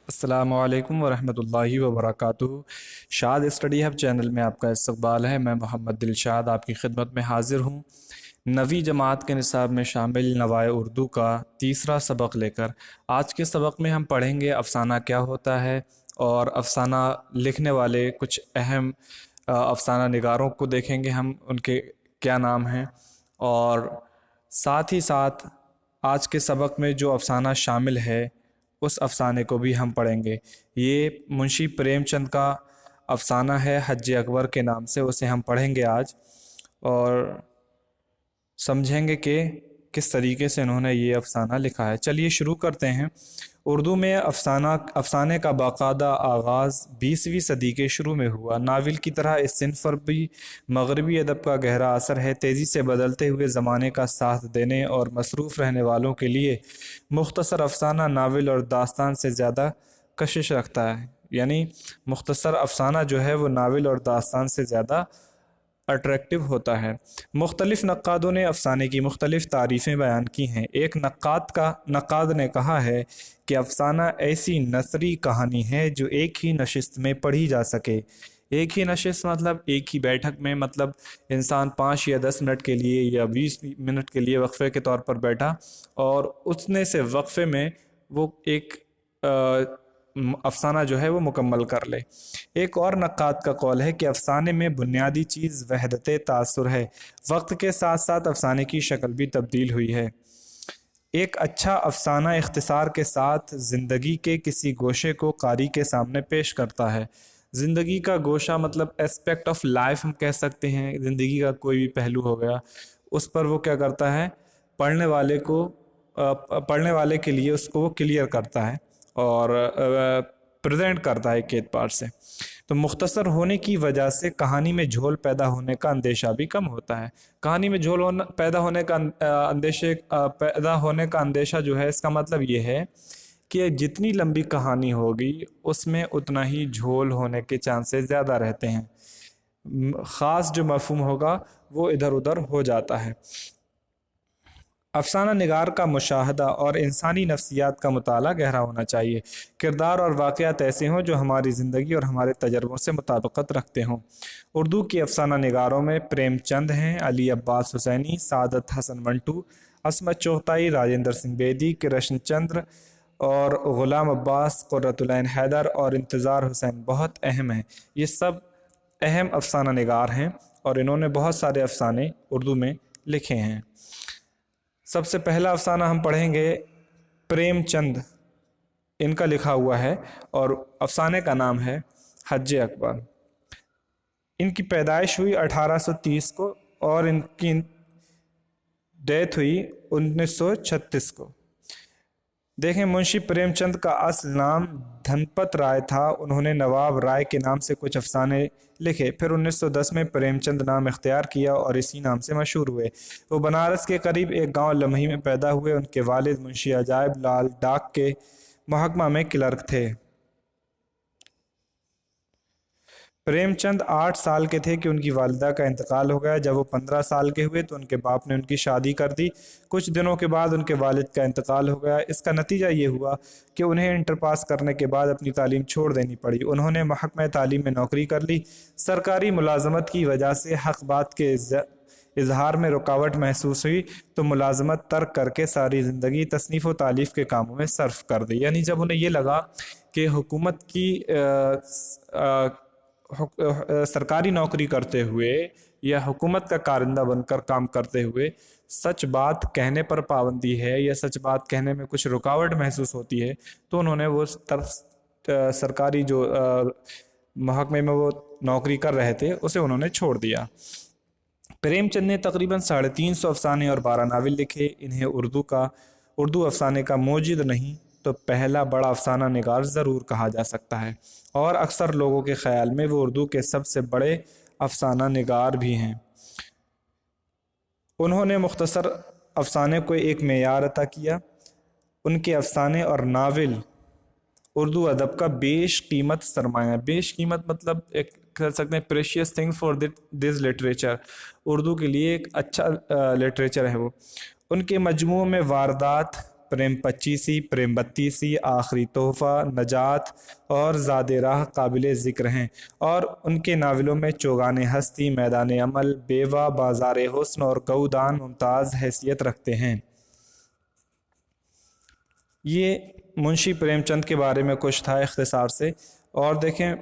अस्सलामु अलैकुम वरहमतुल्लाहि वबरकातुहू। शाद स्टडी हब चैनल में आपका इस्तकबाल है। मैं मोहम्मद दिलशाद आपकी खिदमत में हाजिर हूँ। नवी जमात के निसाब में शामिल नवाए उर्दू का तीसरा सबक लेकर आज के सबक में हम पढ़ेंगे अफ़साना क्या होता है और अफ़साना लिखने वाले कुछ अहम अफ़साना निगारों को देखेंगे हम, उनके क्या नाम हैं। और साथ ही साथ आज के सबक में जो अफ़साना शामिल है उस अफ़साने को भी हम पढ़ेंगे। ये मुंशी प्रेमचंद का अफ़साना है हज अकबर के नाम से, उसे हम पढ़ेंगे आज और समझेंगे कि किस तरीके से इन्होंने ये अफ़साना लिखा है। चलिए शुरू करते हैं। उर्दू में अफ़साने का बाकायदा आगाज़ 20वीं सदी के शुरू में हुआ। नावल की तरह इस सिन्फ़ पर भी मगरबी अदब का गहरा असर है। तेज़ी से बदलते हुए ज़माने का साथ देने और मसरूफ़ रहने वालों के लिए मुख्तसर अफ़साना नावल और दास्तान से ज़्यादा कशिश रखता है। यानी मुख्तसर अफ़साना जो है वो नावल और दास्तान से ज़्यादा अट्रैक्टिव होता है। मुख्तलिफ़ नक्कादों ने अफ़साने की मुख्तलिफ़ तारीफ़ें बयान की हैं। एक नक्काद ने कहा है कि अफ़साना ऐसी नसरी कहानी है जो एक ही नशिस्त में पढ़ी जा सके। एक ही नशिस्त मतलब एक ही बैठक में, मतलब इंसान 5 या 10 मिनट के लिए या 20 मिनट के लिए वक्फ़े के तौर पर बैठा और उसने से वक्फ़े में वो एक अफ़साना जो है वो मुकम्मल कर ले। एक और नक्काद का कौल है कि अफ़साने में बुनियादी चीज़ वहदत तासुर है। वक्त के साथ साथ अफ़साने की शक्ल भी तब्दील हुई है। एक अच्छा अफ़साना इख्तिसार के साथ ज़िंदगी के किसी गोशे को कारी के सामने पेश करता है। ज़िंदगी का गोशा मतलब एस्पेक्ट ऑफ लाइफ हम कह सकते हैं। ज़िंदगी का कोई भी पहलू हो गया, उस पर वो क्या करता है, पढ़ने वाले के लिए उसको वो क्लियर करता है और प्रेजेंट करता है एक एतबार से। तो मुख्तसर होने की वजह से कहानी में झोल पैदा होने का अंदेशा भी कम होता है। कहानी में झोल पैदा होने का अंदेशा जो है, इसका मतलब ये है कि जितनी लंबी कहानी होगी उसमें उतना ही झोल होने के चांसेस ज़्यादा रहते हैं। ख़ास जो मफ़हूम होगा वो इधर उधर हो जाता है। अफ़साना निगार का मुशाहदा और इंसानी नफ्सियात का मुताला गहरा होना चाहिए। किरदार और वाक़यात ऐसे हों जो हमारी ज़िंदगी और हमारे तजर्बों से मुताबिकत रखते हों। उर्दू की अफ़साना निगारों में प्रेमचंद हैं, अली अब्बास हुसैनी, सादत हसन मंटू, असमत चोगताई, राजेंद्र सिंह बेदी, कृष्ण चंद्र और ग़ुलाम अब्बास, क़ुर्रतुल-ऐन हैदर और इंतज़ार हुसैन बहुत अहम हैं। ये सब अहम अफ़साना निगार हैं और इन्होंने बहुत सारे अफ़साने उर्दू में लिखे हैं। सबसे पहला अफ़साना हम पढ़ेंगे प्रेमचंद, इनका लिखा हुआ है और अफ़साने का नाम है हज अकबर। इनकी पैदाइश हुई 1830 को और इनकी डेथ हुई 1936 को। देखें, मुंशी प्रेमचंद का असल नाम धनपत राय था। उन्होंने नवाब राय के नाम से कुछ अफसाने लिखे, फिर 1910 में प्रेमचंद नाम इख्तियार किया और इसी नाम से मशहूर हुए। वो बनारस के करीब एक गांव लम्ही में पैदा हुए। उनके वालिद मुंशी अजायब लाल डाक के महकमा में क्लर्क थे। प्रेमचंद 8 साल के थे कि उनकी वालिदा का इंतकाल हो गया। जब वो 15 साल के हुए तो उनके बाप ने उनकी शादी कर दी। कुछ दिनों के बाद उनके वालिद का इंतकाल हो गया। इसका नतीजा ये हुआ कि उन्हें इंटर पास करने के बाद अपनी तालीम छोड़ देनी पड़ी। उन्होंने महकमा तालीम में नौकरी कर ली। सरकारी मुलाजमत की वजह से हक बात के इजहार में रुकावट महसूस हुई तो मुलाजमत तर्क करके सारी ज़िंदगी तसनीफ़ व तालीफ़ के कामों में सर्फ कर दी। यानी जब उन्हें ये लगा कि हुकूमत की सरकारी नौकरी करते हुए या हुकूमत का कारिंदा बनकर काम करते हुए सच बात कहने पर पाबंदी है या सच बात कहने में कुछ रुकावट महसूस होती है, तो उन्होंने वो सरकारी जो महकमे में वो नौकरी कर रहे थे उसे उन्होंने छोड़ दिया। प्रेमचंद ने तकरीबन 350 अफसाने और 12 नावल लिखे। इन्हें उर्दू अफसाने का मोजिद नहीं तो पहला बड़ा अफसाना निगार ज़रूर कहा जा सकता है और अक्सर लोगों के ख्याल में वो उर्दू के सबसे बड़े अफसाना निगार भी हैं। उन्होंने मुख्तसर अफसाने को एक मेयार अता किया। उनके अफसाने और नावल उर्दू अदब का बेशकीमत सरमाया। बेशकीमत मतलब एक कह सकते हैं precious thing for this literature. Urdu के लिए एक अच्छा लिटरेचर है वो। उनके मजमू में वारदात, प्रेम 25, प्रेम 32, आखिरी तोहफ़ा, नजात और ज़ाद राह काबिल ज़िक्र हैं। और उनके नावलों में चौगान हस्ती, मैदान अमल, बेवा, बाज़ार हुस्न और गऊदान मुमताज़ हैसियत रखते हैं। ये मुंशी प्रेमचंद के बारे में कुछ था इख्तिसार से। और देखें,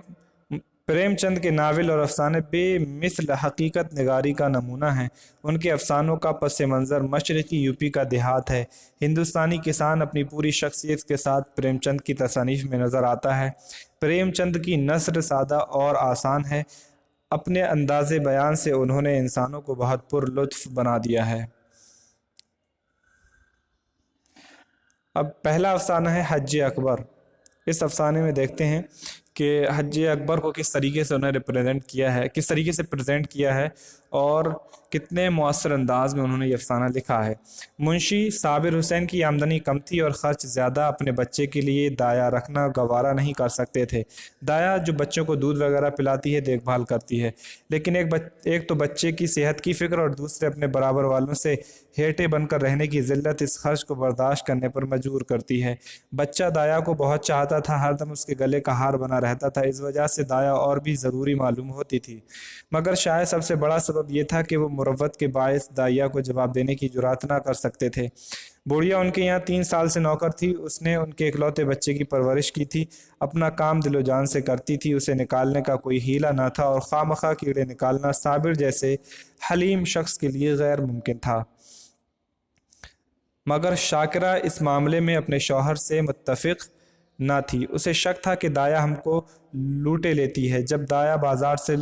प्रेमचंद के नावल और अफसाने बेमिसल हकीकत निगारी का नमूना हैं। उनके अफसानों का पस मंज़र मशरक़ी यूपी का देहात है। हिंदुस्तानी किसान अपनी पूरी शख्सियत के साथ प्रेमचंद की तसानीफ में नज़र आता है। प्रेमचंद की नस्र सादा और आसान है। अपने अंदाज़े बयान से उन्होंने इंसानों को बहुत पुरलुत्फ़ बना दिया है। अब पहला अफसाना है हज्ज अकबर। इस अफसाने में देखते हैं कि हज्ज अकबर को किस तरीके से उन्होंने रिप्रेजेंट किया है, किस तरीके से प्रेजेंट किया है और कितने मुअस्सर अंदाज में उन्होंने ये अफसाना लिखा है। मुंशी साबिर हुसैन की आमदनी कम थी और ख़र्च ज़्यादा। अपने बच्चे के लिए दाया रखना गवारा नहीं कर सकते थे। दाया जो बच्चों को दूध वगैरह पिलाती है, देखभाल करती है, लेकिन एक तो बच्चे की सेहत की फ़िक्र और दूसरे अपने बराबर वालों से हेटे बनकर रहने की ज़िल्लत इस खर्च को बर्दाश्त करने पर मजबूर करती है। बच्चा दाया को बहुत चाहता था, हरदम उसके गले का हार बना रहता था। इस वजह से दाया और भी ज़रूरी मालूम होती थी। मगर शायद सबसे बड़ा सबब यह था कि वो मुरव्वत के बायस दाइया को जवाब देने की जुरात ना कर सकते थे। बुढ़िया उनके यहाँ 3 साल से नौकर थी। उसने उनके इकलौते बच्चे की परवरिश की थी। अपना काम दिलो जान से करती थी। उसे निकालने का कोई हीला ना था और खामखा कीड़े निकालना साबिर जैसे हलीम शख्स के लिए गैर मुमकिन था। मगर शाकिरा इस मामले में अपने शौहर से मुत्तफिक ना थी। उसे शक था कि दाया हमको लूटे लेती है। जब दाया बाजार से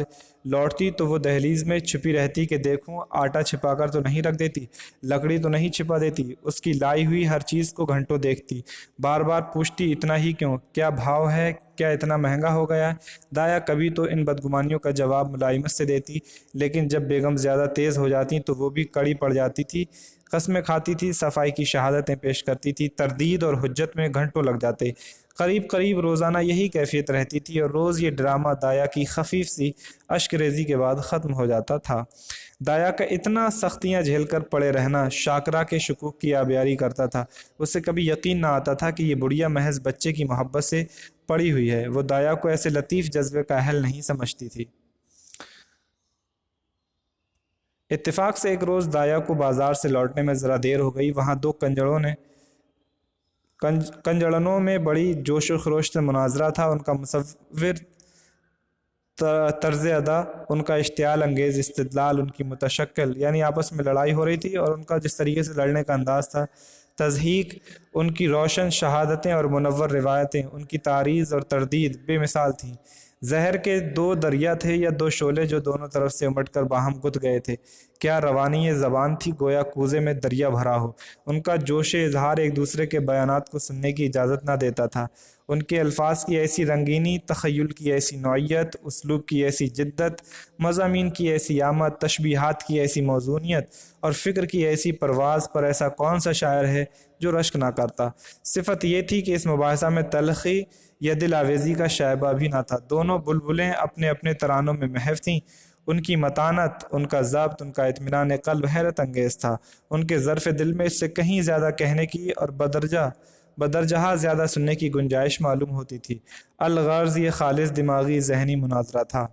लौटती तो वो दहलीज में छिपी रहती कि देखूं आटा छिपाकर तो नहीं रख देती, लकड़ी तो नहीं छिपा देती। उसकी लाई हुई हर चीज़ को घंटों देखती। बार बार पूछती, इतना ही क्यों, क्या भाव है, क्या इतना महंगा हो गया। दाया कभी तो इन बदगुमानियों का जवाब मुलायमत से देती, लेकिन जब बेगम ज़्यादा तेज़ हो जाती तो वो भी कड़ी पड़ जाती थी। कस्में खाती थी, सफाई की शहादतें पेश करती थी। तरदीद और हुज्जत में घंटों लग जाते। करीब करीब रोज़ाना यही कैफियत रहती थी और रोज़ ये ड्रामा दाया की खफीफ सी अश्क-रेज़ी के बाद ख़त्म हो जाता था। दाया का इतना सख्तियाँ झेलकर पड़े रहना शाकरा के शुकूक की आबियारी करता था। उसे कभी यकीन ना आता था कि ये बुढ़िया महज बच्चे की मोहब्बत से पड़ी हुई है। वो दाया को ऐसे लतीफ़ जज्बे का अहल नहीं समझती थी। इत्तेफाक से एक रोज़ दाया को बाजार से लौटने में ज़रा देर हो गई। वहाँ 2 कंजड़नों में बड़ी जोश व खरोश से मुनाजरा था। उनका मुसव्विर तर्ज अदा, उनका इश्तियाल अंगेज़ इस्तिदलाल, उनकी मुतशक्किल यानी आपस में लड़ाई हो रही थी और उनका जिस तरीके से लड़ने का अंदाज़ था, तज़हीक, उनकी रोशन शहादतें और मुनव्वर रिवायतें, उनकी तारीज़ और तरदीद बेमिसाल थीं। जहर के 2 दरिया थे या 2 शोले जो दोनों तरफ से उमड़ कर बाहम गुत गए थे। क्या रवानी ज़बान थी, गोया कूज़े में दरिया भरा हो। उनका जोश इजहार एक दूसरे के बयानात को सुनने की इजाज़त ना देता था। उनके अल्फाज की ऐसी रंगीनी, तख़य्युल की ऐसी नौइयत, उसलूब की ऐसी जिद्दत, मज़ामीन की ऐसी आमद, तशबीहात की ऐसी मौज़ूनियत और फ़िक्र की ऐसी परवाज़ पर ऐसा कौन सा शायर है जो रश्क ना करता। सिफत ये थी कि इस मुबाहसा में तलख़ी या दिल आवेज़ी का शायबा भी ना था। दोनों बुलबुलें अपने अपने तरानों में महव थीं। उनकी मतानत, उनका ज़ब्त, उनका इत्मीनान क़ल्ब हैरत अंगेज़ था। उनके ज़र्फ़ दिल में इससे कहीं ज़्यादा कहने की और बदरजहा ज़्यादा सुनने की गुंजाइश मालूम होती थी। अलगर्ज़ ये खालिस दिमागी ज़हनी मुनाज़रा था।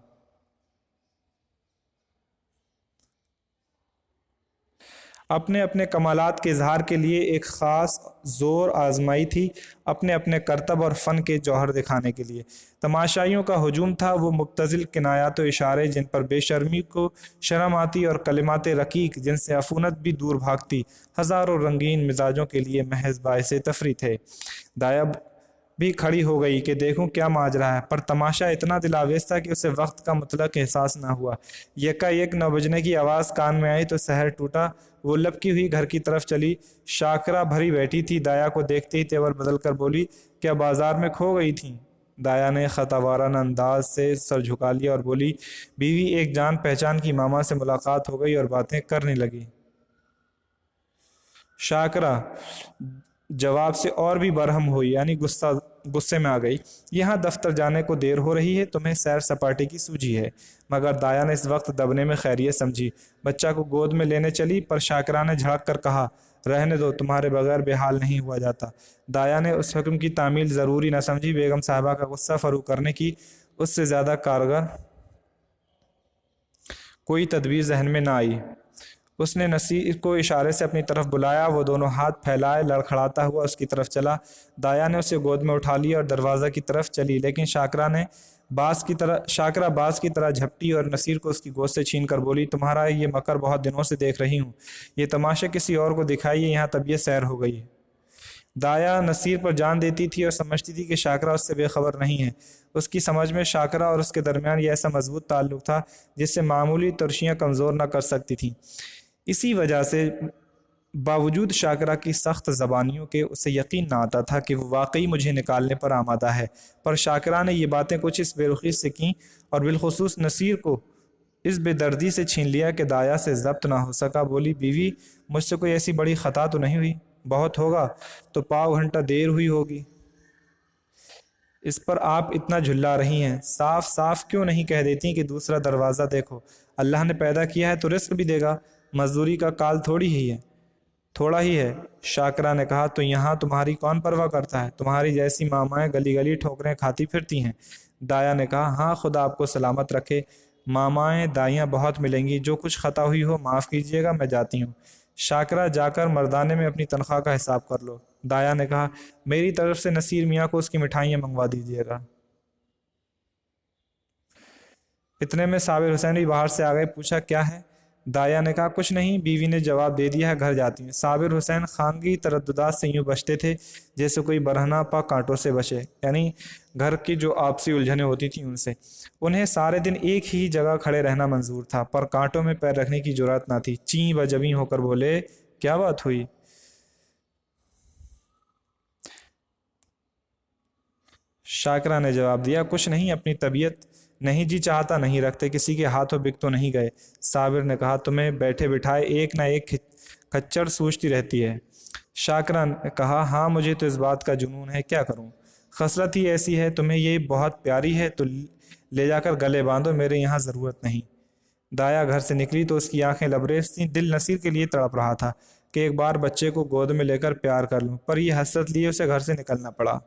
अपने अपने कमालात के इजहार के लिए एक ख़ास ज़ोर आजमाई थी, अपने अपने करतब और फ़न के जौहर दिखाने के लिए। तमाशाइयों का हुजूम था, वो मुब्तज़िल किनायात व इशारे जिन पर बेशर्मी को शर्म आती और कलिमात रकीक जिनसे अफूनत भी दूर भागती, हज़ारों रंगीन मिजाजों के लिए महज बाइसे तफरी थे। दाया भी खड़ी हो गई कि देखूं क्या माजरा है, पर तमाशा इतना दिलावेज था कि उसे वक्त का मुतलक एहसास ना हुआ। यकायक 9 बजने की आवाज़ कान में आई तो सहर टूटा। वो लपकी हुई घर की तरफ चली। शाकरा भरी बैठी थी। दाया को देखते ही तेवर बदल कर बोली, क्या बाजार में खो गई थी। दाया ने ख़तावाराना अंदाज से सर झुका लिया और बोली, बीवी, एक जान पहचान की मामा से मुलाकात हो गई और बातें करने लगी। शाकरा जवाब से और भी बरहम हुई, यानी गुस्से में आ गई। यहाँ दफ्तर जाने को देर हो रही है, तुम्हें सैर सपाटे की सूझी है। मगर दाया ने इस वक्त दबने में खैरियत समझी। बच्चा को गोद में लेने चली, पर शाकरा ने झड़क कर कहा, رہنے دو، تمہارے بغیر بے حال نہیں ہوا جاتا۔ دایا نے اس حکم کی تعمیل ضروری نہ سمجھی۔ بیگم صاحبہ کا غصہ فرو کرنے کی اس سے زیادہ کارگر کوئی تدبیر ذہن میں نہ آئی۔ اس نے نصیر کو اشارے سے اپنی طرف بلایا، وہ دونوں ہاتھ پھیلائے لڑکھڑاتا ہوا اس کی طرف چلا۔ دایا نے اسے گود میں اٹھا لیا اور دروازہ کی طرف چلی، لیکن شاکرہ باز کی طرح جھپٹی اور نصیر کو اس کی گود سے چھین کر بولی، تمہارا یہ مکر بہت دنوں سے دیکھ رہی ہوں، یہ تماشا کسی اور کو دکھائیے، یہاں طبیعت سیر ہو گئی ہے۔ دایا نصیر پر جان دیتی تھی اور سمجھتی تھی کہ شاکرہ اس سے بے خبر نہیں ہے۔ اس کی سمجھ میں شاکرہ اور اس کے درمیان یہ ایسا مضبوط تعلق تھا جس سے معمولی ترشیاں کمزور نہ کر سکتی تھیں۔ اسی وجہ سے باوجود شاکرہ کی سخت زبانیوں کے اسے یقین نہ آتا تھا کہ وہ واقعی مجھے نکالنے پر آمادہ ہے، پر شاکرہ نے یہ باتیں کچھ اس بے رخی سے کیں اور بالخصوص نصیر کو اس بے دردی سے چھین لیا کہ دایا سے ضبط نہ ہو سکا۔ بولی، بیوی مجھ سے کوئی ایسی بڑی خطا تو نہیں ہوئی؟ بہت ہوگا تو پاؤ گھنٹہ دیر ہوئی ہوگی، اس پر آپ اتنا جھلا رہی ہیں، صاف صاف کیوں نہیں کہہ دیتی کہ دوسرا دروازہ دیکھو؟ اللہ نے پیدا کیا ہے تو رزق بھی دے گا، مزدوری کا کال تھوڑا ہی ہے۔ شاکرہ نے کہا، تو یہاں تمہاری کون پرواہ کرتا ہے؟ تمہاری جیسی مامائیں گلی گلی ٹھوکریں کھاتی پھرتی ہیں۔ دایا نے کہا، ہاں خدا آپ کو سلامت رکھے، مامائیں دائیاں بہت ملیں گی، جو کچھ خطا ہوئی ہو معاف کیجیے گا، میں جاتی ہوں۔ شاکرہ جا کر مردانے میں اپنی تنخواہ کا حساب کر لو۔ دایا نے کہا، میری طرف سے نصیر میاں کو اس کی مٹھائیاں منگوا دیجیے گا۔ اتنے میں صابر حسین بھی باہر سے آ گئے۔ پوچھا، کیا ہے؟ دایا نے کہا، کچھ نہیں، بیوی نے جواب دے دیا ہے، گھر جاتی ہوں۔ صابر حسین خانگی ترددات سے یوں بچتے تھے جیسے کوئی برہنہ پا کانٹوں سے بچے، یعنی گھر کی جو آپسی الجھنیں ہوتی تھیں ان سے۔ انہیں سارے دن ایک ہی جگہ کھڑے رہنا منظور تھا، پر کانٹوں میں پیر رکھنے کی جرأت نہ تھی۔ چیں بجبیں ہو کر بولے، کیا بات ہوئی؟ شاکرہ نے جواب دیا، کچھ نہیں، اپنی طبیعت نہیں جی چاہتا، نہیں رکھتے، کسی کے ہاتھوں بک تو نہیں گئے۔ صابر نے کہا، تمہیں بیٹھے بٹھائے ایک نہ ایک کچڑ سوچتی رہتی ہے۔ شاکرہ نے کہا، ہاں مجھے تو اس بات کا جنون ہے، کیا کروں، خصلت ہی ایسی ہے، تمہیں یہ بہت پیاری ہے تو لے جا کر گلے باندھو، میرے یہاں ضرورت نہیں۔ دایا گھر سے نکلی تو اس کی آنکھیں لبریز تھیں، دل نصیر کے لیے تڑپ رہا تھا کہ ایک بار بچے کو گود میں لے کر پیار کر لوں، پر یہ حسرت لیے اسے گھر سے نکلنا پڑا۔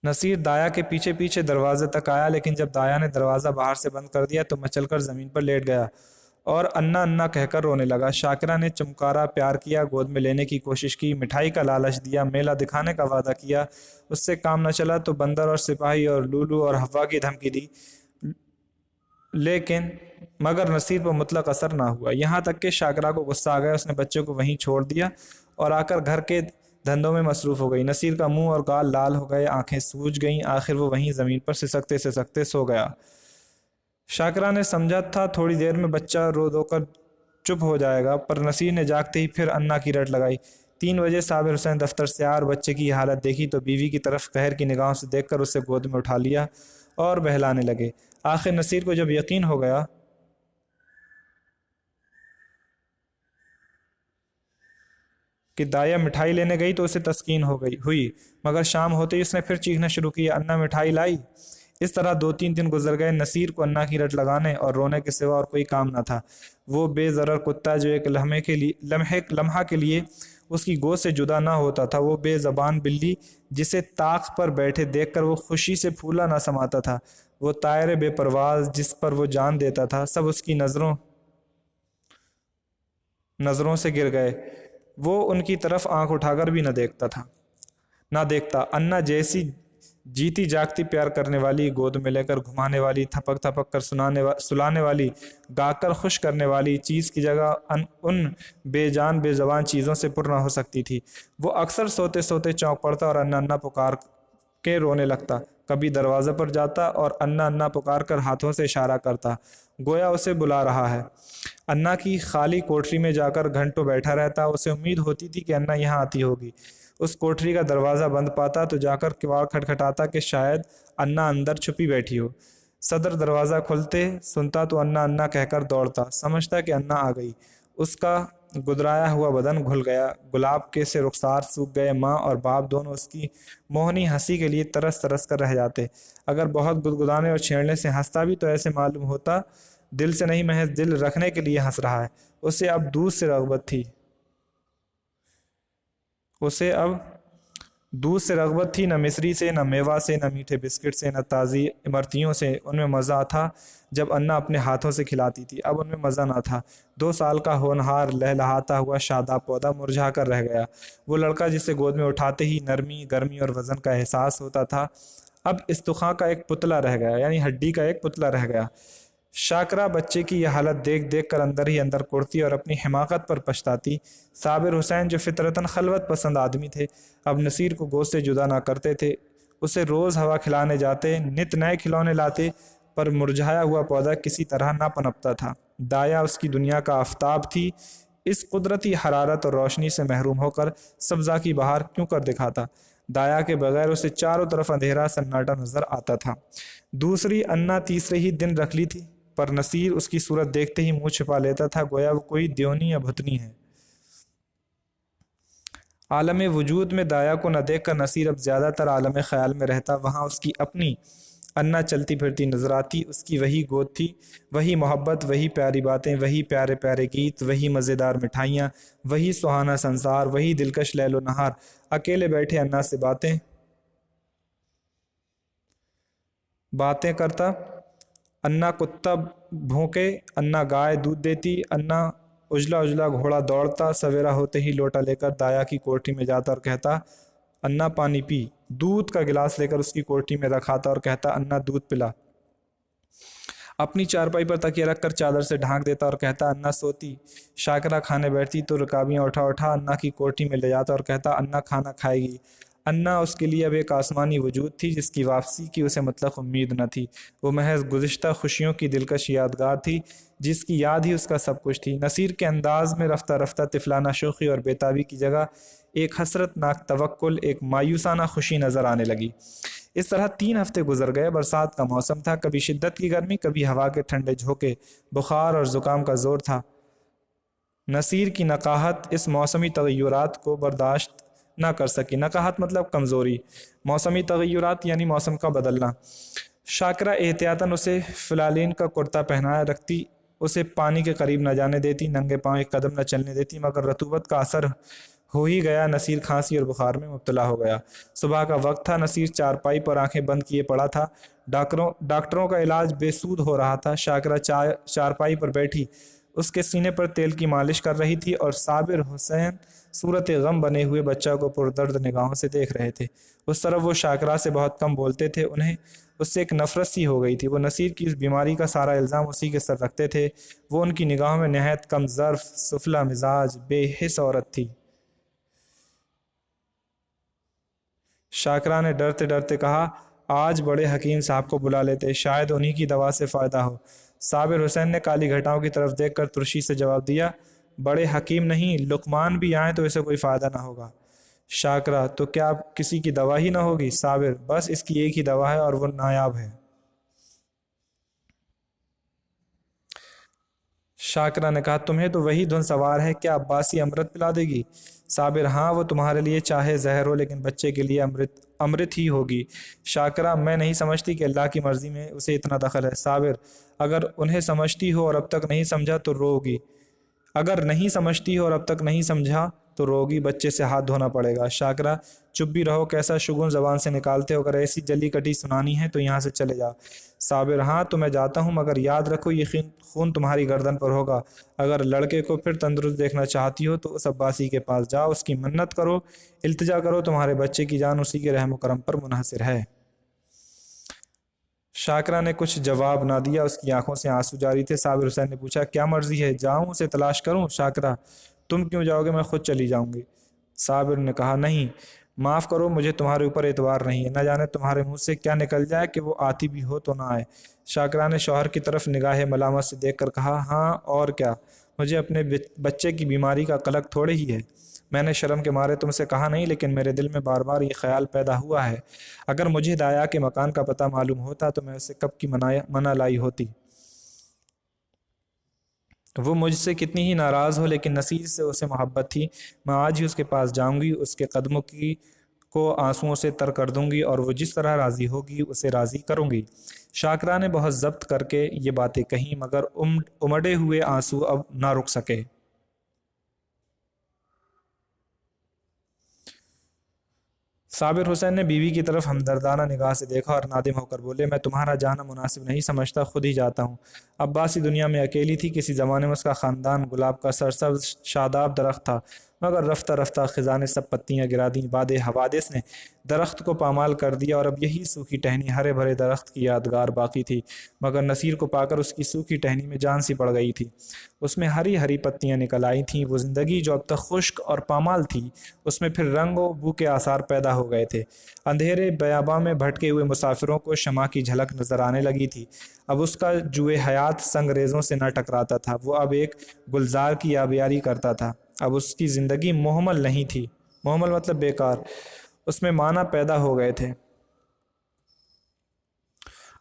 نصیر دایا کے پیچھے پیچھے دروازے تک آیا، لیکن جب دایا نے دروازہ باہر سے بند کر دیا تو مچل کر زمین پر لیٹ گیا اور انا انا کہہ کر رونے لگا۔ شاکرہ نے چمکارا، پیار کیا، گود میں لینے کی کوشش کی، مٹھائی کا لالچ دیا، میلہ دکھانے کا وعدہ کیا، اس سے کام نہ چلا تو بندر اور سپاہی اور لولو اور ہوا کی دھمکی دی، لیکن مگر نصیر پر مطلق اثر نہ ہوا۔ یہاں تک کہ شاکرہ کو غصہ آ گیا، اس نے بچے کو وہیں چھوڑ دیا اور آ کر گھر کے دھندوں میں مصروف ہو گئی۔ نصیر کا منہ اور گال لال ہو گئے، آنکھیں سوج گئیں، آخر وہ وہیں زمین پر سسکتے سسکتے سو گیا۔ شاکرہ نے سمجھا تھا تھوڑی دیر میں بچہ رو دو کر چپ ہو جائے گا، پر نصیر نے جاگتے ہی پھر انا کی رٹ لگائی۔ 3 بجے صابر حسین دفتر سے آیا اور بچے کی حالت دیکھی تو بیوی کی طرف قہر کی نگاہوں سے دیکھ کر اسے گود میں اٹھا لیا اور بہلانے لگے۔ آخر نصیر کو جب یقین ہو گیا کہ دایا مٹھائی لینے گئی تو اسے تسکین ہوئی، مگر شام ہوتے ہی اس نے پھر چیخنا شروع کیا، انا مٹھائی لائی؟ اس طرح 2-3 دن گزر گئے۔ نصیر کو انا کی رٹ لگانے اور رونے کے سوا اور کوئی کام نہ تھا۔ وہ بے ضرر کتا جو ایک لمحہ کے لیے اس کی گود سے جدا نہ ہوتا تھا، وہ بے زبان بلی جسے طاق پر بیٹھے دیکھ کر وہ خوشی سے پھولا نہ سماتا تھا، وہ طائر بے پرواز جس پر وہ جان دیتا تھا، سب اس کی نظروں سے گر گئے۔ وہ ان کی طرف آنکھ اٹھا کر بھی نہ دیکھتا۔ انا جیسی جیتی جاگتی پیار کرنے والی، گود میں لے کر گھمانے والی، تھپک تھپک کر سلانے والی، گا کر خوش کرنے والی چیز کی جگہ ان بے جان بے زبان چیزوں سے پر نہ ہو سکتی تھی۔ وہ اکثر سوتے سوتے چونک پڑتا اور انا انا پکار کے رونے لگتا، کبھی دروازے پر جاتا اور انا انا پکار کر ہاتھوں سے اشارہ کرتا گویا اسے بلا رہا ہے۔ انا کی خالی کوٹری میں جا کر گھنٹوں بیٹھا رہتا، اسے امید ہوتی تھی کہ انا یہاں آتی ہوگی۔ اس کوٹری کا دروازہ بند پاتا تو جا کر کواڑ کھٹکھٹاتا کہ شاید انا اندر چھپی بیٹھی ہو۔ صدر دروازہ کھلتے سنتا تو انا انا کہہ کر دوڑتا، سمجھتا کہ انا آ گئی۔ اس کا گدرایا ہوا بدن گھل گیا، گلاب کے سے رخسار سوکھ گئے، ماں اور باپ دونوں اس کی موہنی ہنسی کے لیے ترس ترس کر رہ جاتے۔ اگر بہت گدگدانے اور چھیڑنے سے ہنستا بھی تو ایسے معلوم ہوتا دل سے نہیں محض دل رکھنے کے لیے ہنس رہا ہے۔ اسے اب دودھ سے رغبت تھی، اسے اب دودھ سے رغبت تھی، نہ مصری سے، نہ میوہ سے، نہ میٹھے بسکٹ سے، نہ تازی امرتیوں سے۔ ان میں مزہ تھا جب انا اپنے ہاتھوں سے کھلاتی تھی، اب ان میں مزہ نہ تھا۔ 2 سال کا ہونہار لہلہاتا ہوا شاداب پودا مرجھا کر رہ گیا۔ وہ لڑکا جسے گود میں اٹھاتے ہی نرمی، گرمی اور وزن کا احساس ہوتا تھا، اب استخوان کا ایک پتلا رہ گیا، یعنی ہڈی کا ایک پتلا رہ گیا۔ شاکرہ بچے کی یہ حالت دیکھ دیکھ کر اندر ہی اندر کڑتی اور اپنی حماقت پر پچھتاتی۔ صابر حسین جو فطرتاً خلوت پسند آدمی تھے، اب نصیر کو گود سے جدا نہ کرتے تھے۔ اسے روز ہوا کھلانے جاتے، نت نئے کھلونے لاتے، پر مرجھایا ہوا پودا کسی طرح نہ پنپتا تھا۔ دایا اس کی دنیا کا آفتاب تھی، اس قدرتی حرارت اور روشنی سے محروم ہو کر سبزہ کی بہار کیوں کر دکھاتا؟ دایا کے بغیر اسے چاروں طرف اندھیرا سناٹا نظر آتا تھا۔ دوسری انا تیسرے ہی دن رکھ لی تھی، پر نصیر اس کی صورت دیکھتے ہی منہ چھپا لیتا تھا، گویا وہ کوئی دیونی یا بھوتنی ہے۔ عالم وجود میں دایا کو نہ دیکھ کر نصیر اب زیادہ تر عالم خیال میں رہتا۔ وہاں اس کی اپنی انا چلتی پھرتی نظر آتی، اس کی وہی گود تھی، وہی محبت، وہی پیاری باتیں، وہی پیارے پیارے گیت، وہی مزیدار مٹھائیاں، وہی سہانا سنسار، وہی دلکش لیل و نہار۔ اکیلے بیٹھے انا سے باتیں کرتا، انا کتا بھونکے، انا گائے دودھ دیتی، انا اجلا اجلا گھوڑا دوڑتا، سویرا ہوتے ہی لوٹا لے کر دایا کی کوٹھی میں جاتا اور کہتا، انا پانی پی۔ دودھ کا گلاس لے کر اس کی کوٹھی میں رکھاتا اور کہتا، انا دودھ پلا۔ اپنی چارپائی پر تکیہ رکھ کر چادر سے ڈھانک دیتا اور کہتا، انا سوتی۔ شاکرہ کھانے بیٹھتی تو رکابیاں اٹھا اٹھا انا کی کوٹھی میں لے جاتا اور کہتا، انا کھانا کھائے گی۔ انا اس کے لیے اب ایک آسمانی وجود تھی جس کی واپسی کی اسے مطلق امید نہ تھی، وہ محض گزشتہ خوشیوں کی دلکش یادگار تھی جس کی یاد ہی اس کا سب کچھ تھی۔ نصیر کے انداز میں رفتہ رفتہ طفلانہ شوخی اور بے تابی کی جگہ ایک حسرت ناک توکل، ایک مایوسانہ خوشی نظر آنے لگی۔ اس طرح 3 ہفتے گزر گئے۔ برسات کا موسم تھا، کبھی شدت کی گرمی، کبھی ہوا کے ٹھنڈے جھونکے، بخار اور زکام کا زور تھا۔ نصیر کی نقاہت اس موسمی تغیرات کو برداشت نہ کر سکی۔ نقاہت مطلب کمزوری، موسمی تغیرات یعنی موسم کا بدلنا۔ شاکرہ احتیاطاً اسے فلالین کا کرتا پہنائے رکھتی، اسے پانی کے قریب نہ جانے دیتی، ننگے پاؤں ایک قدم نہ چلنے دیتی، مگر رطوبت کا اثر ہو ہی گیا، نصیر کھانسی اور بخار میں مبتلا ہو گیا۔ صبح کا وقت تھا، نصیر چارپائی پر آنکھیں بند کیے پڑا تھا، ڈاکٹروں کا علاج بے سود ہو رہا تھا۔ شاکرہ چارپائی پر بیٹھی اس کے سینے پر تیل کی مالش کر رہی تھی اور صابر حسین صورت غم بنے ہوئے بچہ کو پردرد نگاہوں سے دیکھ رہے تھے۔ اس طرف وہ شاکرہ سے بہت کم بولتے تھے، انہیں اس سے ایک نفرت سی ہو گئی تھی۔ وہ نصیر کی اس بیماری کا سارا الزام اسی کے سر رکھتے تھے۔ وہ ان کی نگاہوں میں نہایت کم ظرف، سفلہ مزاج، بے حس عورت تھی۔ شاکرہ نے ڈرتے ڈرتے کہا، آج بڑے حکیم صاحب کو بلا لیتے، شاید انہی کی دوا سے فائدہ ہو۔ صابر حسین نے کالی گھٹاؤں کی طرف دیکھ کر ترشی سے جواب دیا، بڑے حکیم نہیں، لقمان بھی آئیں تو اسے کوئی فائدہ نہ ہوگا۔ شاکرہ، تو کیا اب کسی کی دوا ہی نہ ہوگی؟ صابر، بس اس کی ایک ہی دوا ہے اور وہ نایاب ہے۔ شاکرہ نے کہا، تمہیں تو وہی دھن سوار ہے، کیا عباسی امرت پلا دے گی؟ صابر، ہاں، وہ تمہارے لیے چاہے زہر ہو لیکن بچے کے لیے امرت ہی ہوگی۔ شاکرہ، میں نہیں سمجھتی کہ اللہ کی مرضی میں اسے اتنا دخل ہے۔ صابر، اگر انہیں سمجھتی ہو اور اب تک نہیں سمجھا تو روگی، اگر نہیں سمجھتی ہو اور اب تک نہیں سمجھا تو روگی، بچے سے ہاتھ دھونا پڑے گا۔ شاکرہ، چپ بھی رہو، کیسا شگون زبان سے نکالتے ہو، اگر ایسی جلی کٹی سنانی ہے تو یہاں سے چلے جا۔ صابر، ہاں تو میں جاتا ہوں، مگر یاد رکھو یہ خون تمہاری گردن پر ہوگا۔ اگر لڑکے کو پھر تندرست دیکھنا چاہتی ہو تو اس عباسی کے پاس جاؤ، اس کی منت کرو، التجا کرو، تمہارے بچے کی جان اسی کے رحم و کرم پر منحصر ہے۔ شاکرہ نے کچھ جواب نہ دیا، اس کی آنکھوں سے آنسو جاری تھے۔ صابر حسین نے پوچھا، کیا مرضی ہے، جاؤں اسے تلاش کروں؟ شاکرہ، تم کیوں جاؤ گے، میں خود چلی جاؤں گی۔ صابر نے کہا، نہیں، معاف کرو، مجھے تمہارے اوپر اعتبار نہیں ہے، نہ جانے تمہارے منہ سے کیا نکل جائے کہ وہ آتی بھی ہو تو نہ آئے۔ شاکرہ نے شوہر کی طرف نگاہ ملامت سے دیکھ کر کہا، ہاں اور کیا، مجھے اپنے بچے کی بیماری کا قلق تھوڑے ہی ہے، میں نے شرم کے مارے تم سے کہا نہیں، لیکن میرے دل میں بار بار یہ خیال پیدا ہوا ہے، اگر مجھے دایا کے مکان کا پتہ معلوم ہوتا تو میں اسے کب کی منع لائی ہوتی۔ وہ مجھ سے کتنی ہی ناراض ہو لیکن نصیر سے اسے محبت تھی، میں آج ہی اس کے پاس جاؤں گی، اس کے قدموں کی کو आंसुओं से तर कर दूंगी और वो जिस तरह राज़ी होगी उसे राज़ी करूंगी। शाकरा ने बहुत ज़ब्त करके ये बातें कहीं, मगर उमड़े हुए आंसू अब ना रुक सके। साबिर हुसैन ने बीवी की तरफ हमदर्दाना निगाह से देखा और नादिम होकर बोले, मैं तुम्हारा जाना मुनासिब नहीं समझता, खुद ही जाता हूँ। अब्बासी दुनिया में अकेली थी। किसी ज़माने में उसका ख़ानदान गुलाब का सरसब्ज़ शादाब दरख्त था, मगर रफ्ता रफ्ता ख़िज़ा ने सब पत्तियाँ गिरा दीं। बाद हवादिस ने दरख्त को पामाल कर दिया और अब यही सूखी टहनी हरे भरे दरख्त की यादगार बाकी थी। मगर नसीर को पाकर उसकी सूखी टहनी में जान सी पड़ गई थी। उसमें हरी हरी पत्तियाँ निकल आई थीं। वो ज़िंदगी जो अब तक खुश्क और पामाल थी, उसमें फिर रंग व बू के आसार पैदा हो गए थे। अंधेरे बयाबा में भटके हुए मुसाफिरों को शमा की झलक नजर आने लगी थी। अब उसका जुए हयात संगरेज़ों से न टकराता था। वो अब एक गुलजार की आबियारी करता था। अब उसकी ज़िंदगी मुहम्मल नहीं थी। मुहम्मल मतलब बेकार। उसमें माना पैदा हो गए थे।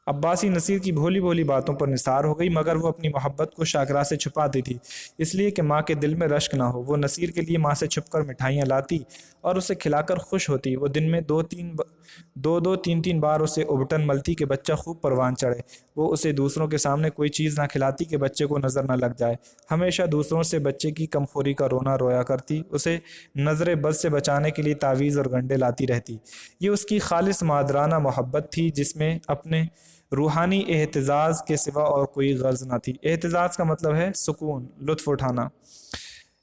अब्बासी नसीर की भोली भोली बातों पर निसार हो गई, मगर वो अपनी मोहब्बत को शाकरा से छुपाती थी, इसलिए कि माँ के दिल में रश्क ना हो। वो नसीर के लिए माँ से छुपकर मिठाइयाँ लाती और उसे खिलाकर खुश होती। वो दिन में दो तीन तीन बार उसे उबटन मलती कि बच्चा खूब परवान चढ़े। वो उसे दूसरों के सामने कोई चीज़ ना खिलाती कि बच्चे को नज़र न लग जाए। हमेशा दूसरों से बच्चे की कमखोरी का रोना रोया करती। उसे नज़र बद से बचाने के लिए तावीज़ और गंडे लाती रहती। ये उसकी खालिस मादराना मोहब्बत थी, जिसमें अपने रूहानी एहतजाज के सिवा और कोई गर्ज न थी। एहतजाज का मतलब है सुकून, लुत्फ उठाना।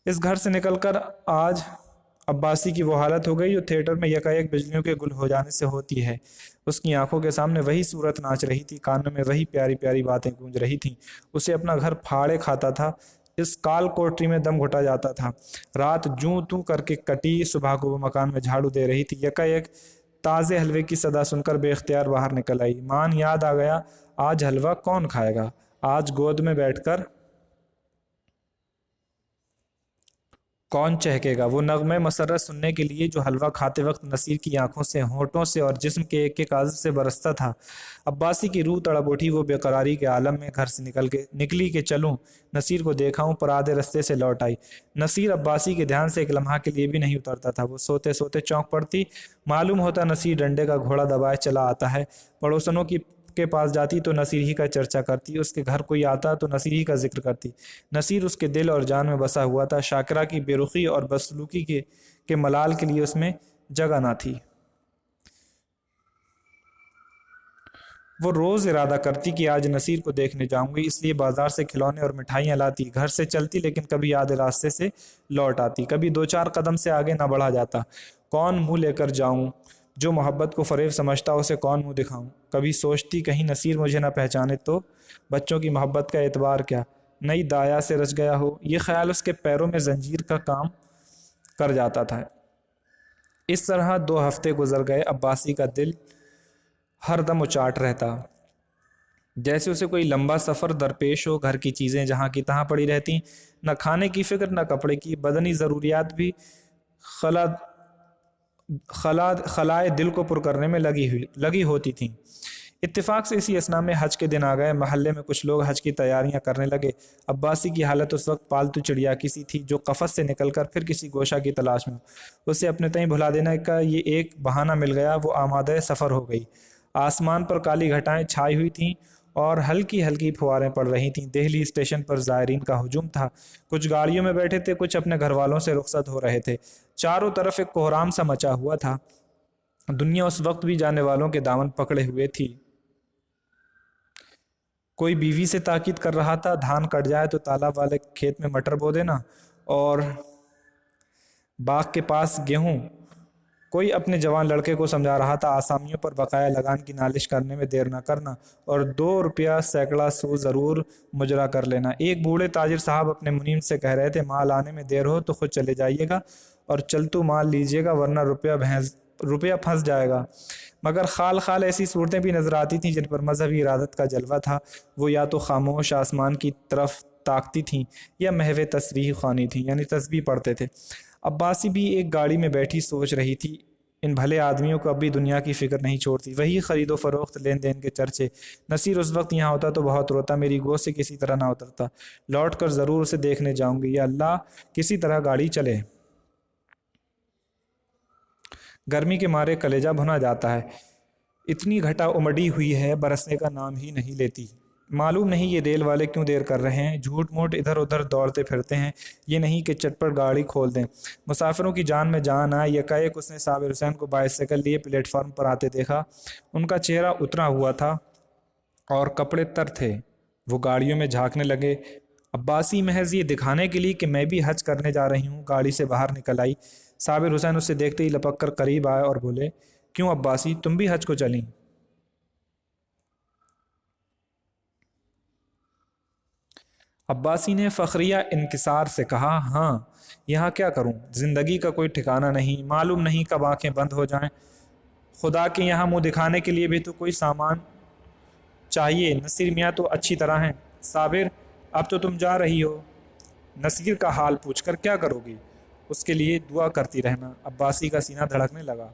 इस घर से निकलकर आज अब्बासी की वो हालत हो गई जो थिएटर में यकायक बिजलियों के गुल हो जाने से होती है। उसकी आंखों के सामने वही सूरत नाच रही थी, कानों में वही प्यारी प्यारी बातें गूंज रही थीं। उसे अपना घर फाड़े खाता था। इस काल कोठरी में दम घुटा जाता था। रात जूं तू करके कटी। सुबह को वो मकान में झाड़ू दे रही थी। यकायक ताज़े हलवे की सदा सुनकर बेख्तियार बाहर निकल आई। मान याद आ गया, आज हलवा कौन खाएगा? आज गोद में बैठकर कौन चहकेगा? वो नगमे मसर्रत सुनने के लिए जो हलवा खाते वक्त नसीर की आंखों से, होठों से और जिस्म के एक एक आज़ से बरसता था। अब्बासी की रूह तड़प उठी। वो बेकरारी के आलम में घर से निकली कि चलूं, नसीर को देखाऊं, पर आधे रास्ते से लौट आई। नसीर अब्बासी के ध्यान से एक लम्हा के लिए भी नहीं उतरता था। वो सोते सोते चौंक पड़ती। मालूम होता नसीर डंडे का घोड़ा दबाए चला आता है। पड़ोसनों की के पास जाती तो नसीर ही का चर्चा करती। उसके घर कोई आता तो नसीर ही का जिक्र करती। नसीर उसके दिल और जान में बसा हुआ था। शाकरा की बेरुखी और बदसलूकी के मलाल के लिए उसमें जगह ना थी। वो रोज़ इरादा करती कि आज नसीर को देखने जाऊंगी, इसलिए बाजार से खिलौने और मिठाइयाँ लाती। घर से चलती, लेकिन कभी आधे रास्ते से लौट आती, कभी दो चार कदम से आगे ना बढ़ा जाता। कौन मुंह लेकर जाऊं? जो मोहब्बत को फ़रेब समझता उसे कौन मुंह दिखाऊं? कभी सोचती कहीं नसीर मुझे ना पहचाने तो। बच्चों की मोहब्बत का एतबार क्या, नई दाया से रच गया हो। ये ख्याल उसके पैरों में जंजीर का काम कर जाता था। इस तरह 2 हफ्ते गुजर गए। अब्बासी का दिल हर दम उचाट रहता, जैसे उसे कोई लंबा सफ़र दरपेश हो। घर की चीज़ें जहाँ की तहाँ पड़ी रहती, न खाने की फिक्र न कपड़े की। बदनी ज़रूरियात भी खला खलाए दिल को पुर करने में लगी होती थीं। इत्तेफाक से इसी असना में हज के दिन आ गए। महल्ले में कुछ लोग हज की तैयारियां करने लगे। अब्बासी की हालत उस वक्त पालतू चिड़िया की सी थी जो कफस से निकलकर फिर किसी गोशा की तलाश में। उसे अपने तय भुला देने का ये एक बहाना मिल गया। वो आमादे सफ़र हो गई। आसमान पर काली घटाएं छाई हुई थीं और हल्की हल्की फुहारें पड़ रही थीं। दिल्ली स्टेशन पर ज़ायरीन का हुजूम था। कुछ गाड़ियों में बैठे थे, कुछ अपने घर वालों से रुखसत हो रहे थे। चारों तरफ एक कोहराम सा मचा हुआ था। दुनिया उस वक्त भी जाने वालों के दामन पकड़े हुए थी। कोई बीवी से ताकीद कर रहा था, धान कट जाए तो तालाब वाले खेत में मटर बो देना और बाग के पास गेहूं। कोई अपने जवान लड़के को समझा रहा था, आसामियों पर बकाया लगान की नालिश करने में देर न करना और 2 रुपया सैकड़ा सूद ज़रूर मुजरा कर लेना। एक बूढ़े ताजिर साहब अपने मुनीम से कह रहे थे, माल आने में देर हो तो खुद चले जाइएगा और चलतू माल लीजिएगा, वरना रुपया फंस जाएगा। मगर खाल खाल ऐसी सूरतें भी नजर आती थीं जिन पर मजहबी इरादत का जलवा था। वो या तो खामोश आसमान की तरफ ताकती थीं या महवे तस्बीह ख़्वानी थीं, यानी तस्बीह पढ़ते थे। अब्बासी भी एक गाड़ी में बैठी सोच रही थी, इन भले आदमियों को अब भी दुनिया की फ़िक्र नहीं छोड़ती। वही ख़रीदो फ़रोख्त, लेन देन के चर्चे। नसीर उस वक्त यहाँ होता तो बहुत रोता, मेरी गोद से किसी तरह ना उतरता। लौट कर ज़रूर उसे देखने जाऊँगी, या अल्लाह किसी तरह गाड़ी चले। गर्मी के मारे कलेजा भुना जाता है। इतनी घटा उमड़ी हुई है, बरसने का नाम ही नहीं लेती। मालूम नहीं ये रेल वाले क्यों देर कर रहे हैं, झूठ मूठ इधर उधर दौड़ते फिरते हैं। ये नहीं कि चटपट गाड़ी खोल दें। मुसाफिरों की जान में जान आए। यकाएक उसने साबिर हुसैन को बाइसाइकिल लिए प्लेटफॉर्म पर आते देखा। उनका चेहरा उतरा हुआ था और कपड़े तर थे। वो गाड़ियों में झांकने लगे। अब्बासी महज ये दिखाने के लिए कि मैं भी हज करने जा रही हूँ गाड़ी से बाहर निकल आई। साबिर हुसैन उसे देखते ही लपक कर करीब आए और बोले, क्यों अब्बासी, तुम भी हज को चली? अब्बासी ने फ़ख्रिया इनकिसार से कहा, हाँ, यहाँ क्या करूँ, ज़िंदगी का कोई ठिकाना नहीं, मालूम नहीं कब आंखें बंद हो जाएं। खुदा के यहाँ मुंह दिखाने के लिए भी तो कोई सामान चाहिए। नसीर मियाँ तो अच्छी तरह हैं। साबिर, अब तो तुम जा रही हो, नसीर का हाल पूछकर क्या करोगी? उसके लिए दुआ करती रहना। अब्बासी का सीना धड़कने लगा।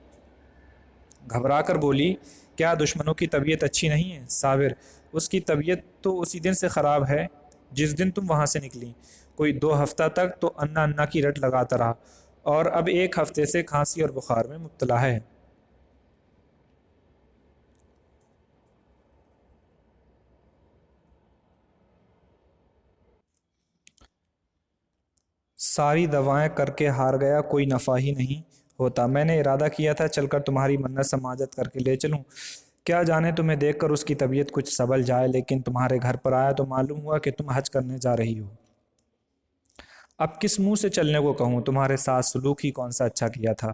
घबरा कर बोली, क्या दुश्मनों की तबीयत अच्छी नहीं है? साबिर, उसकी तबीयत तो उसी दिन से ख़राब है जिस दिन तुम वहाँ से निकली। कोई 2 हफ्ता तक तो अन्ना अन्ना की रट लगाता रहा और अब 1 हफ्ते से खांसी और बुखार में मुब्तला है। सारी दवाएं करके हार गया, कोई नफ़ा ही नहीं होता। मैंने इरादा किया था चलकर तुम्हारी मन्नत समाजत करके ले चलूं। क्या जाने तुम्हें देखकर उसकी तबीयत कुछ संभल जाए, लेकिन तुम्हारे घर पर आया तो मालूम हुआ कि तुम हज करने जा रही हो। अब किस मुंह से चलने को कहूँ? तुम्हारे साथ सलूक ही कौन सा अच्छा किया था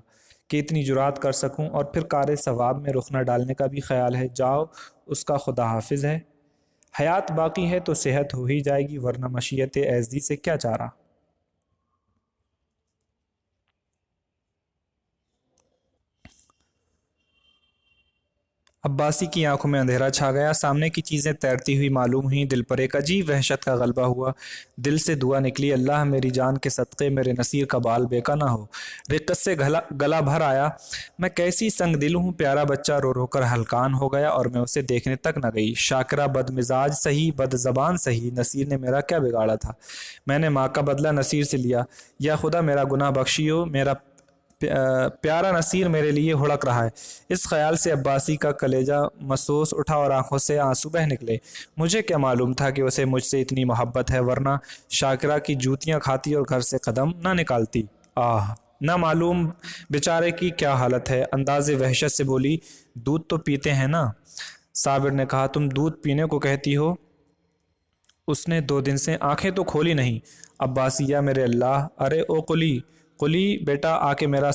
कि इतनी जुरात कर सकूं, और फिर कार सवाब में रुख न डालने का भी ख्याल है। जाओ, उसका खुदा हाफिज है। हयात बाकी है तो सेहत हो ही जाएगी, वरना मशीयत एज़दी से क्या चारा। अब्बासी की आंखों में अंधेरा छा गया। सामने की चीज़ें तैरती हुई मालूम हुई। दिल पर एक अजीब वहशत का गलबा हुआ। दिल से दुआ निकली, अल्लाह मेरी जान के सदक़े मेरे नसीर का बाल बेका ना हो। रिक्कत से गला भर आया। मैं कैसी संग दिल हूँ। प्यारा बच्चा रो रो कर हलकान हो गया और मैं उसे देखने तक न गई। शाकिरा बदमिजाज सही, बद ज़बान सही, नसीर ने मेरा क्या बिगाड़ा था? मैंने माँ का बदला नसीर से लिया। या खुदा मेरा गुनाह बख्शियो, मेरा प्यारा नसीर मेरे लिए हुड़क रहा है। इस ख्याल से अब्बासी का कलेजा महसूस उठा और आंखों से आंसू बह निकले। मुझे क्या मालूम था कि उसे मुझसे इतनी मोहब्बत है, वरना शाकिरा की जूतियां खाती और घर से कदम ना निकालती। आह, ना मालूम बेचारे की क्या हालत है। अंदाज़े वहशत से बोली, दूध तो पीते हैं ना? साबिर ने कहा, तुम दूध पीने को कहती हो? उसने 2 दिन से आंखें तो खोली नहीं। अब्बासिया, मेरे अल्लाह, अरे ओ कुली, कुली बेटा, आके मेरा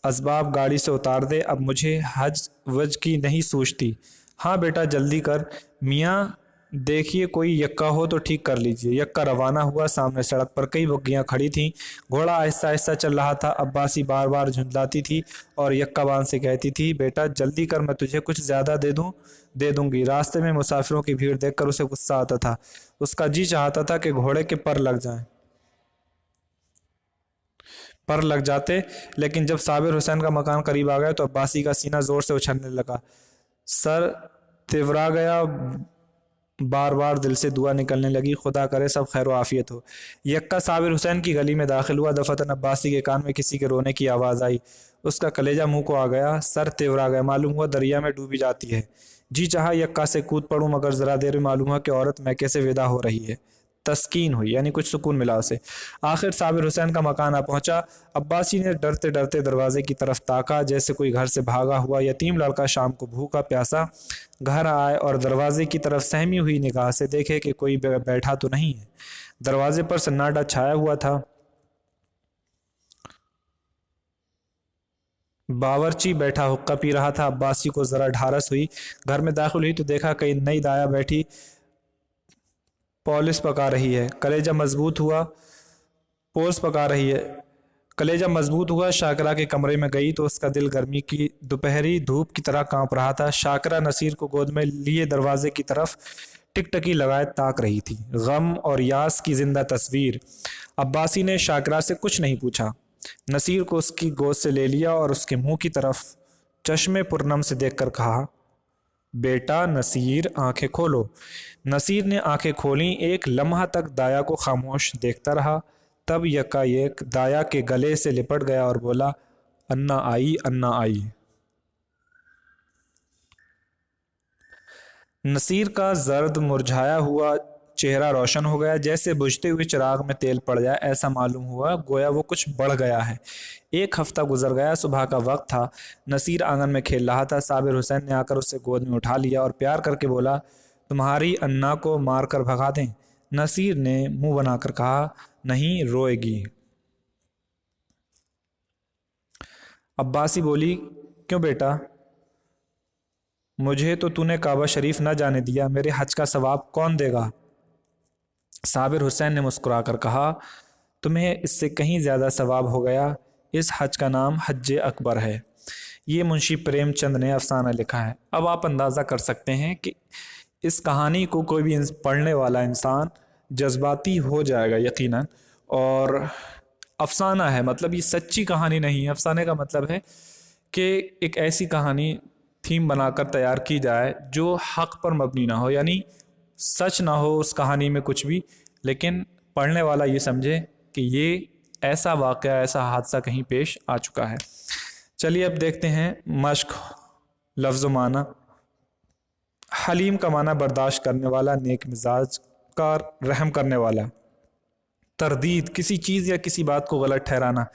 असबाब गाड़ी से उतार दे। अब मुझे हज वज की नहीं सूझती। हाँ बेटा, जल्दी कर। मियाँ देखिए, कोई यक्का हो तो ठीक कर लीजिए। यक्का रवाना हुआ। सामने सड़क पर कई बग्गियाँ खड़ी थीं। घोड़ा आहिस्ता आहिस्ता चल रहा था। अब्बासी बार बार झुंझलाती थी और यक्का बान से कहती थी, बेटा जल्दी कर, मैं तुझे कुछ ज़्यादा दे दूंगी। रास्ते में मुसाफिरों की भीड़ देखकर उसे गुस्सा आता था। उसका जी चाहता था कि घोड़े के पर लग जाते, लेकिन जब साबिर हुसैन का मकान करीब आ गया तो अब्बासी का सीना जोर से उछलने लगा। सर तिवरा गया। बार बार दिल से दुआ निकलने लगी, खुदा करे सब खैर आफियत हो। यक्का साबिर हुसैन की गली में दाखिल हुआ। दफतन अब्बासी के कान में किसी के रोने की आवाज़ आई। उसका कलेजा मुंह को आ गया। सर तिवरा गया। मालूम हुआ दरिया में डूबी जाती है। जी चाहा यक्का से कूद पड़ूं, मगर ज़रा देर में मालूम हुआ कि औरत मैके से विदा हो रही है। तस्कीन हुई, यानी कुछ सुकून मिला उसे। आखिर साबिर हुसैन का मकान आ पहुंचा। अब्बासी ने डरते डरते दरवाजे की तरफ ताका, जैसे कोई घर से भागा हुआ यतीम लड़का शाम को भूखा प्यासा घर आए और दरवाजे की तरफ सहमी हुई निगाह से देखे कि कोई बैठा तो नहीं है। दरवाजे पर सन्नाटा छाया हुआ था। बावर्ची बैठा हुक्का पी रहा था। अब्बासी को जरा ढारस हुई। घर में दाखिल हुई तो देखा कई नई दाया बैठी पॉलिस पका रही है। कलेजा मजबूत हुआ। पोल्स पका रही है। कलेजा मजबूत हुआ। शाकरा के कमरे में गई तो उसका दिल गर्मी की दोपहरी धूप की तरह कांप रहा था। शाकरा नसीर को गोद में लिए दरवाजे की तरफ टिकटकी लगाए ताक रही थी। गम और यास की जिंदा तस्वीर। अब्बासी ने शाकरा से कुछ नहीं पूछा। नसीर को उसकी गोद से ले लिया और उसके मुंह की तरफ चश्मे पुरनम से देखकर कहा, बेटा नसीर, आंखें खोलो। नसीर ने आंखें खोली। एक लम्हा तक दाया को खामोश देखता रहा। तब यकायक दाया के गले से लिपट गया और बोला, अन्ना आई, अन्ना आई। नसीर का जर्द मुरझाया हुआ चेहरा रोशन हो गया, जैसे बुझते हुए चिराग में तेल पड़ जाए ऐसा मालूम हुआ, गोया वो कुछ बढ़ गया है। एक हफ्ता गुजर गया, सुबह का वक्त था। नसीर आंगन में खेल रहा था। साबिर हुसैन ने आकर उसे गोद में उठा लिया और प्यार करके बोला, तुम्हारी अन्ना को मार कर भगा दें? नसीर ने मुंह बनाकर कहा, नहीं, रोएगी। अब्बासी बोली, क्यों बेटा? मुझे तो तूने काबा शरीफ न जाने दिया, मेरे हज का सवाब कौन देगा? साबिर हुसैन ने मुस्कुराकर कहा, तुम्हें इससे कहीं ज़्यादा सवाब हो गया। इस हज का नाम हज अकबर है। ये मुंशी प्रेमचंद ने अफसाना लिखा है। अब आप अंदाज़ा कर सकते हैं कि इस कहानी को कोई भी पढ़ने वाला इंसान जज्बाती हो जाएगा यकीनन। और अफसाना है, मतलब ये सच्ची कहानी नहीं है। अफसाने का मतलब है कि एक ऐसी कहानी थीम बनाकर तैयार की जाए जो हक पर मबनी ना हो, यानी सच ना हो उस कहानी में कुछ भी, लेकिन पढ़ने वाला ये समझे कि ये ऐसा वाक़या, ऐसा हादसा कहीं पेश आ चुका है। चलिए अब देखते हैं मश्क लफ्ज़ माना। हलीम का माना बर्दाश्त करने वाला, नेक मिजाज का, रहम करने वाला। तरदीद, किसी चीज़ या किसी बात को गलत ठहराना।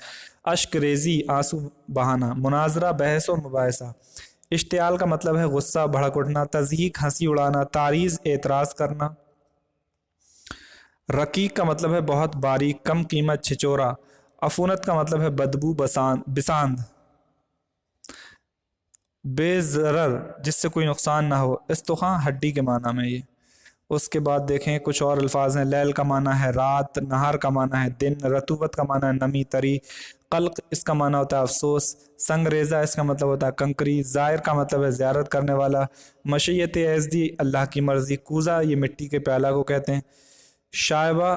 अश्क रेजी, आंसू बहाना। मुनाजरा, बहस और मुबाहिसा। इश्तियाल का मतलब है गुस्सा, भड़क उठना। तज़हीक, हंसी उड़ाना। तारीज़, एतराज़ करना। रकीक का मतलब है बहुत बारीक, कम कीमत, छिचोरा। अफूनत का मतलब है बदबू, बिसांद। बेज़रर, जिससे कोई नुकसान ना हो। इस्तुखां, हड्डी के माना में ये। उसके बाद देखें कुछ और अल्फाज हैं। लैल का माना है रात, नहार का माना है दिन, रतूबत का माना है नमी तरी, कल्क इसका माना होता है अफसोस, संगरेज़ा इसका मतलब होता है कंकरी, ज़ायर का मतलब है ज़ियारत करने वाला, मशीयत एज़दी अल्लाह की मर्ज़ी, कूज़ा ये मिट्टी के प्याला को कहते हैं, शायबा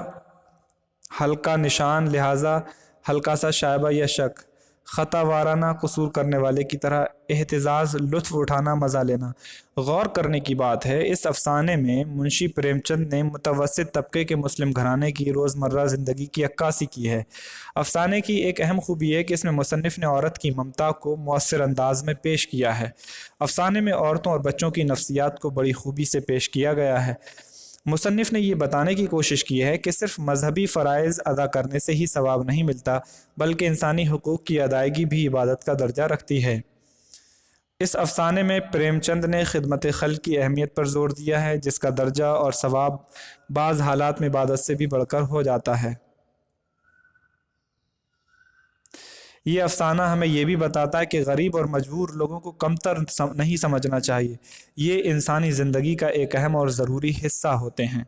हल्का निशान, लिहाजा हल्का सा शायबा या शक, ख़ता वाराना कसूर करने वाले की तरह, एहतिजाज लुत्फ़ उठाना, मज़ा लेना। गौर करने की बात है, इस अफसाने में मुंशी प्रेमचंद ने मुतवस्सित तबके के मुस्लिम घराने की रोज़मर्रा ज़िंदगी की अक्कासी की है। अफसाने की एक अहम खूबी है कि इसमें मुसन्निफ़ ने औरत की ममता को मुअस्सिर अंदाज में पेश किया है। अफसाने में औरतों और बच्चों की नफ्सियात को बड़ी खूबी से पेश किया गया है। मुसन्निफ़ ने यह बताने की कोशिश की है कि सिर्फ मजहबी फ़राइज़ अदा करने से ही सवाब नहीं मिलता, बल्कि इंसानी हुकूक की अदायगी भी इबादत का दर्जा रखती है। इस अफसाने में प्रेमचंद ने खिदमत खल्क़ की अहमियत पर जोर दिया है, जिसका दर्जा और सवाब बाज़ हालात में इबादत से भी बढ़कर हो जाता है। ये अफसाना हमें यह भी बताता है कि गरीब और मजबूर लोगों को कमतर नहीं समझना चाहिए। ये इंसानी ज़िंदगी का एक अहम और ज़रूरी हिस्सा होते हैं।